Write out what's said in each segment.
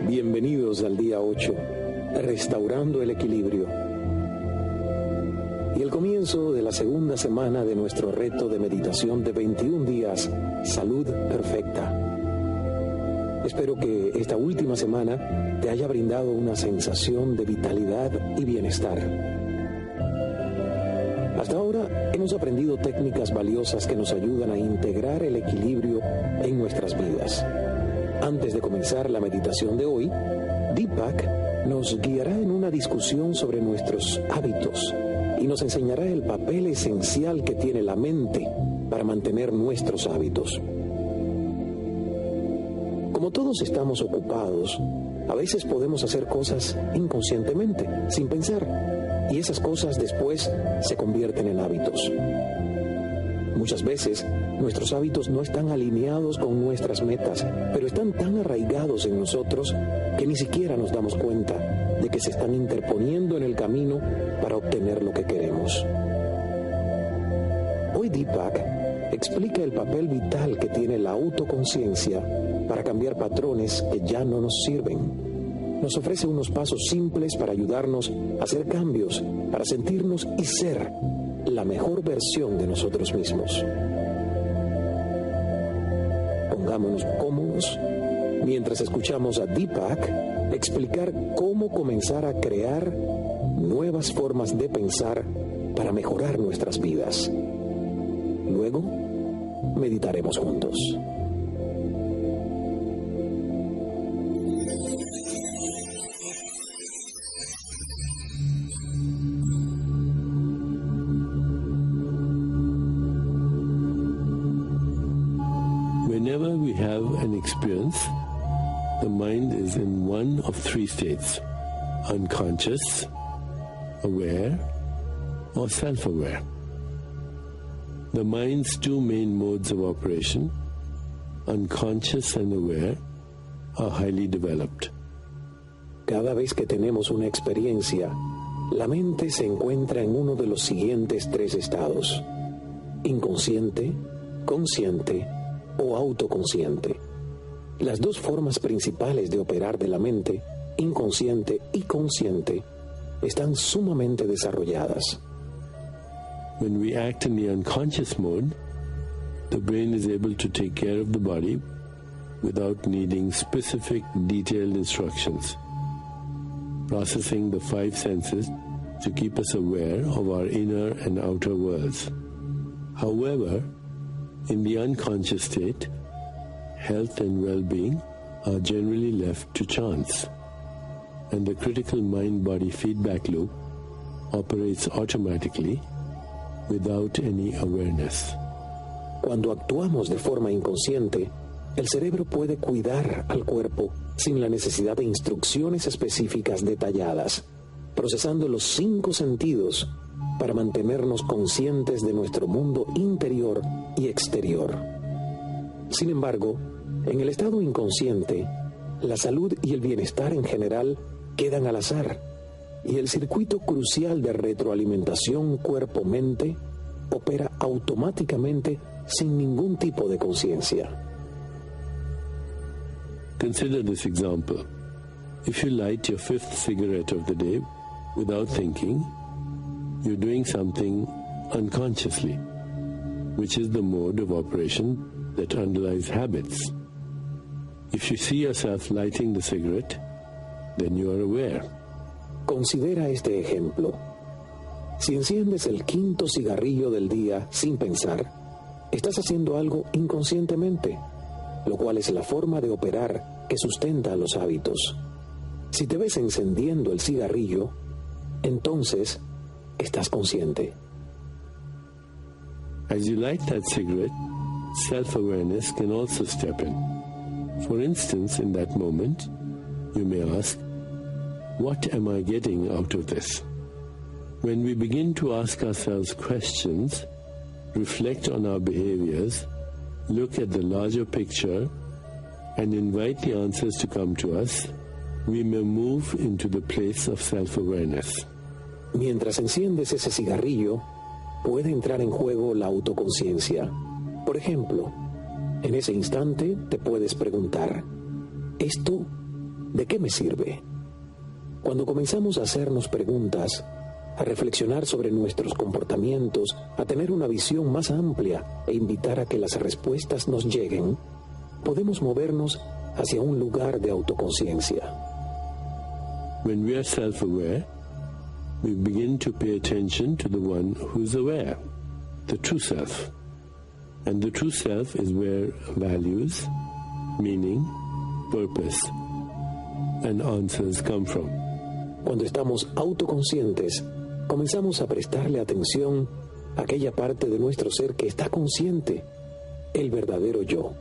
Bienvenidos al día 8, restaurando el equilibrio. Y el comienzo de la segunda semana de nuestro reto de meditación de 21 días, Salud Perfecta. Espero que esta última semana te haya brindado una sensación de vitalidad y bienestar. Hasta ahora hemos aprendido técnicas valiosas que nos ayudan a integrar el equilibrio en nuestras vidas. Antes de comenzar la meditación de hoy, Deepak nos guiará en una discusión sobre nuestros hábitos y nos enseñará el papel esencial que tiene la mente para mantener nuestros hábitos. Como todos estamos ocupados, a veces podemos hacer cosas inconscientemente, sin pensar, y esas cosas después se convierten en hábitos. Muchas veces, nuestros hábitos no están alineados con nuestras metas, pero están tan arraigados en nosotros que ni siquiera nos damos cuenta de que se están interponiendo en el camino para obtener lo que queremos. Hoy Deepak explica el papel vital que tiene la autoconciencia para cambiar patrones que ya no nos sirven. Nos ofrece unos pasos simples para ayudarnos a hacer cambios, para sentirnos y ser la mejor versión de nosotros mismos. Pongámonos cómodos mientras escuchamos a Deepak explicar cómo comenzar a crear nuevas formas de pensar para mejorar nuestras vidas. Luego, meditaremos juntos. Whenever we have an experience, the mind is in one of three states: unconscious, aware, or self-aware. The mind's two main modes of operation, unconscious and aware, are highly developed. Cada vez que tenemos una experiencia, la mente se encuentra en uno de los siguientes tres estados: inconsciente, consciente o autoconsciente. Las dos formas principales de operar de la mente, inconsciente y consciente, están sumamente desarrolladas. When we act in the unconscious mode, the brain is able to take care of the body without needing specific, detailed instructions, processing the five senses to keep us aware of our inner and outer worlds. However, in the unconscious state, health and well-being are generally left to chance, and the critical mind-body feedback loop operates automatically without any awareness. Cuando actuamos de forma inconsciente, el cerebro puede cuidar al cuerpo sin la necesidad de instrucciones específicas detalladas, procesando los 5 sentidos para mantenernos conscientes de nuestro mundo interior y exterior. Sin embargo, en el estado inconsciente, la salud y el bienestar en general quedan al azar, y el circuito crucial de retroalimentación cuerpo-mente opera automáticamente sin ningún tipo de conciencia. Consider this example. If you light your 5th cigarette of the day without thinking, you're doing something unconsciously, which is the mode of operation that underlies habits. If you see yourself lighting the cigarette, then you are aware. Considera este ejemplo. Si enciendes el 5º cigarrillo del día sin pensar, estás haciendo algo inconscientemente, lo cual es la forma de operar que sustenta los hábitos. Si te ves encendiendo el cigarrillo, entonces estás consciente. As you light that cigarette, self-awareness can also step in. For instance, in that moment, you may ask, what am I getting out of this? When we begin to ask ourselves questions, reflect on our behaviors, look at the larger picture, and invite the answers to come to us, we may move into the place of self-awareness. Mientras enciendes ese cigarrillo, puede entrar en juego la autoconciencia. Por ejemplo, en ese instante te puedes preguntar, ¿esto ¿de qué me sirve? Cuando comenzamos a hacernos preguntas, a reflexionar sobre nuestros comportamientos, a tener una visión más amplia e invitar a que las respuestas nos lleguen, podemos movernos hacia un lugar de autoconciencia. When we are self-aware, we begin to pay attention to the one who's aware, the true self. And the true self is where values, meaning, purpose, and answers come from. Cuando estamos autoconscientes, comenzamos a prestarle atención a aquella parte de nuestro ser que está consciente, el verdadero yo.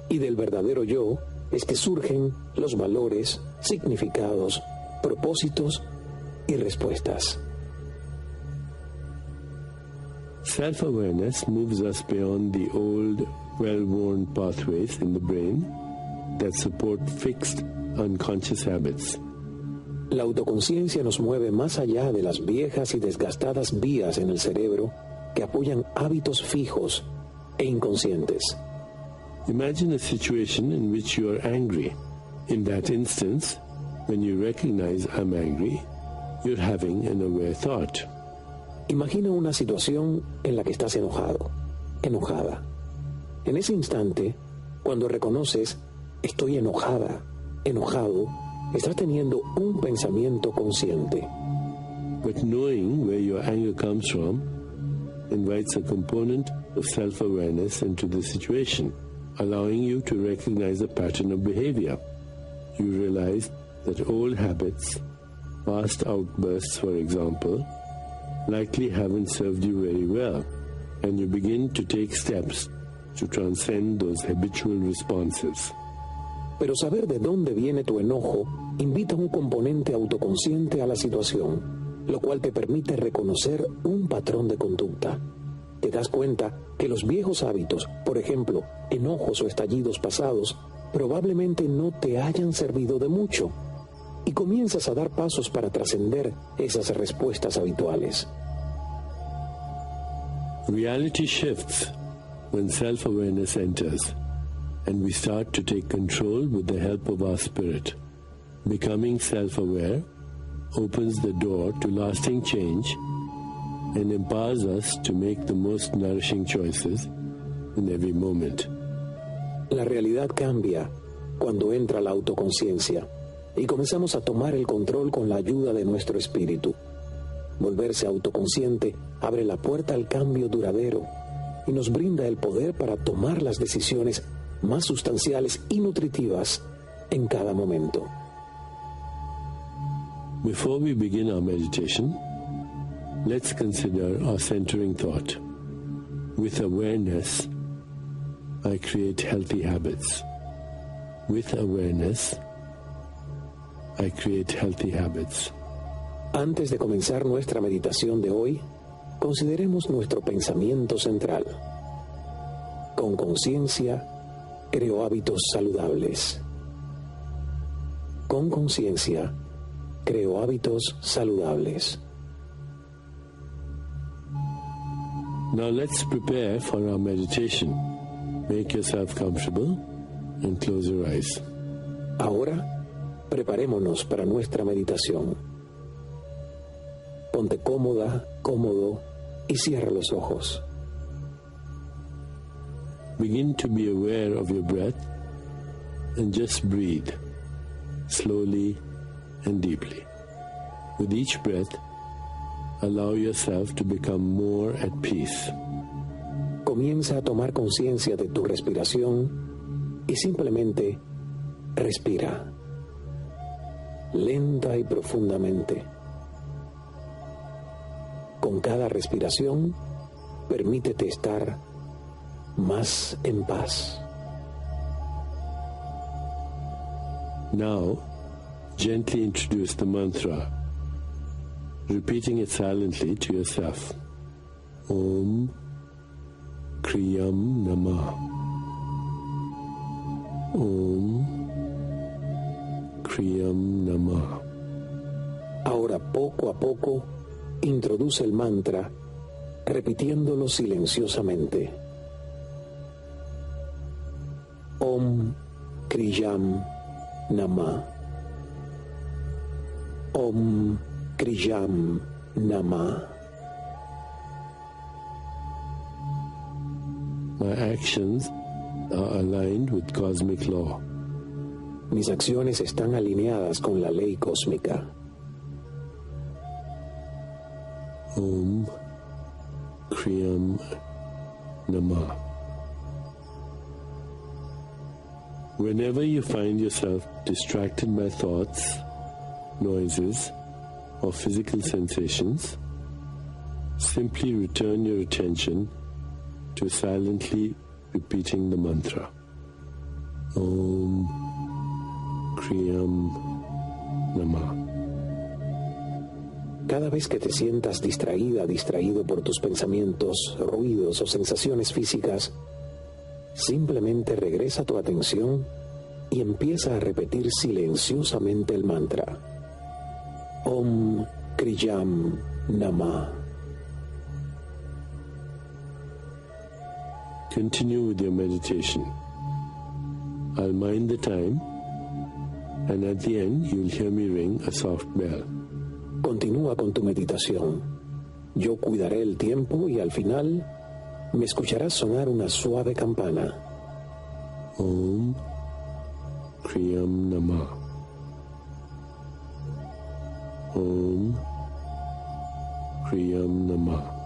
Y del verdadero yo es que surgen los valores, significados, propósitos y respuestas. Self-awareness moves us beyond the old, well-worn pathways in the brain that support fixed, unconscious habits. La autoconciencia nos mueve más allá de las viejas y desgastadas vías en el cerebro que apoyan hábitos fijos e inconscientes. Imagine a situation in which you are angry. In that instance, when you recognize I'm angry, you're having an aware thought. Imagina una situación en la que estás enojado, enojada. En ese instante, cuando reconoces estoy enojada, enojado, estás teniendo un pensamiento consciente. But knowing where your anger comes from invites a component of self-awareness into the situation, allowing you to recognize a pattern of behavior. You realize that old habits, past outbursts, for example, likely haven't served you very well, and you begin to take steps to transcend those habitual responses. Pero saber de dónde viene tu enojo invita un componente autoconsciente a la situación, lo cual te permite reconocer un patrón de conducta. Te das cuenta que los viejos hábitos, por ejemplo, enojos o estallidos pasados, probablemente no te hayan servido de mucho, y comienzas a dar pasos para trascender esas respuestas habituales. Reality shifts when self-awareness enters, and we start to take control with the help of our spirit. Becoming self-aware opens the door to lasting change and empowers us to make the most nourishing choices in every moment. La realidad cambia cuando entra la autoconciencia y comenzamos a tomar el control con la ayuda de nuestro espíritu. Volverse autoconsciente abre la puerta al cambio duradero y nos brinda el poder para tomar las decisiones más sustanciales y nutritivas en cada momento. Before we begin our meditation, let's consider our centering thought. With awareness, I create healthy habits. With awareness, I create healthy habits. Antes de comenzar nuestra meditación de hoy, consideremos nuestro pensamiento central. Con conciencia, creo hábitos saludables. Con conciencia, creo hábitos saludables. Now let's prepare for our meditation. Make yourself comfortable and close your eyes. Ahora, preparémonos para nuestra meditación. Ponte cómoda, cómodo y cierra los ojos. Begin to be aware of your breath and just breathe slowly and deeply. With each breath, allow yourself to become more at peace. Comienza a tomar conciencia de tu respiración y simplemente respira, lenta y profundamente. Con cada respiración, permítete estar más en paz. Now, gently introduce the mantra, repeating it silently to yourself. Om Kriyam Namah. Om Kriyam Namah. Ahora, poco a poco, introduce el mantra, repitiéndolo silenciosamente. Om Kriyam Namah. Om Kriyam Nama. My actions are aligned with cosmic law. Mis acciones están alineadas con la ley cósmica. Om Kriyam Nama. Whenever you find yourself distracted by thoughts, noises, or physical sensations, simply return your attention to silently repeating the mantra. Om Kriyam Nama. Cada vez que te sientas distraída, distraído por tus pensamientos, ruidos o sensaciones físicas, simplemente regresa tu atención y empieza a repetir silenciosamente el mantra. Om Kriyam Nama. Continue with your meditation. I'll mind the time, and at the end you'll hear me ring a soft bell. Continúa con tu meditación. Yo cuidaré el tiempo y al final me escucharás sonar una suave campana. Om Kriyam Nama. Om Kriyam Nama.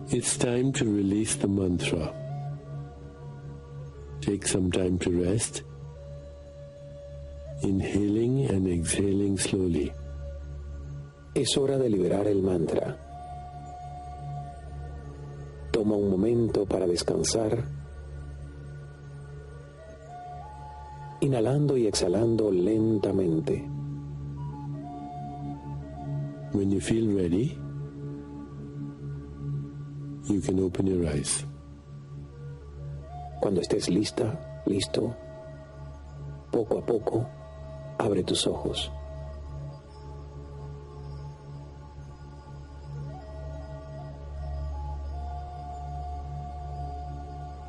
It's time to release the mantra. Take some time to rest, inhaling and exhaling slowly. Es hora de liberar el mantra. Toma un momento para descansar, inhalando y exhalando lentamente. When you feel ready, you can open your eyes. Cuando estés lista, listo, poco a poco, abre tus ojos.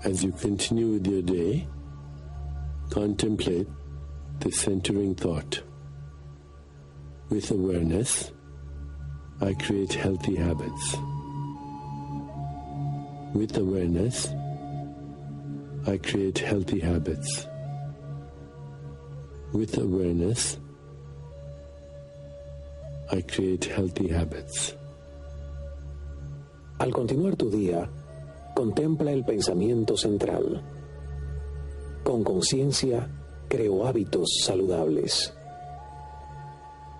As you continue with your day, contemplate the centering thought. With awareness, I create healthy habits. With awareness, I create healthy habits. With awareness, I create healthy habits. Al continuar tu día, contempla el pensamiento central. Con conciencia, creo hábitos saludables.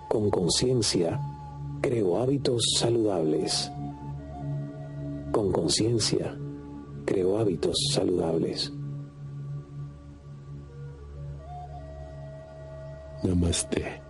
Con conciencia, creo hábitos saludables. Con conciencia, creo hábitos saludables. Namaste.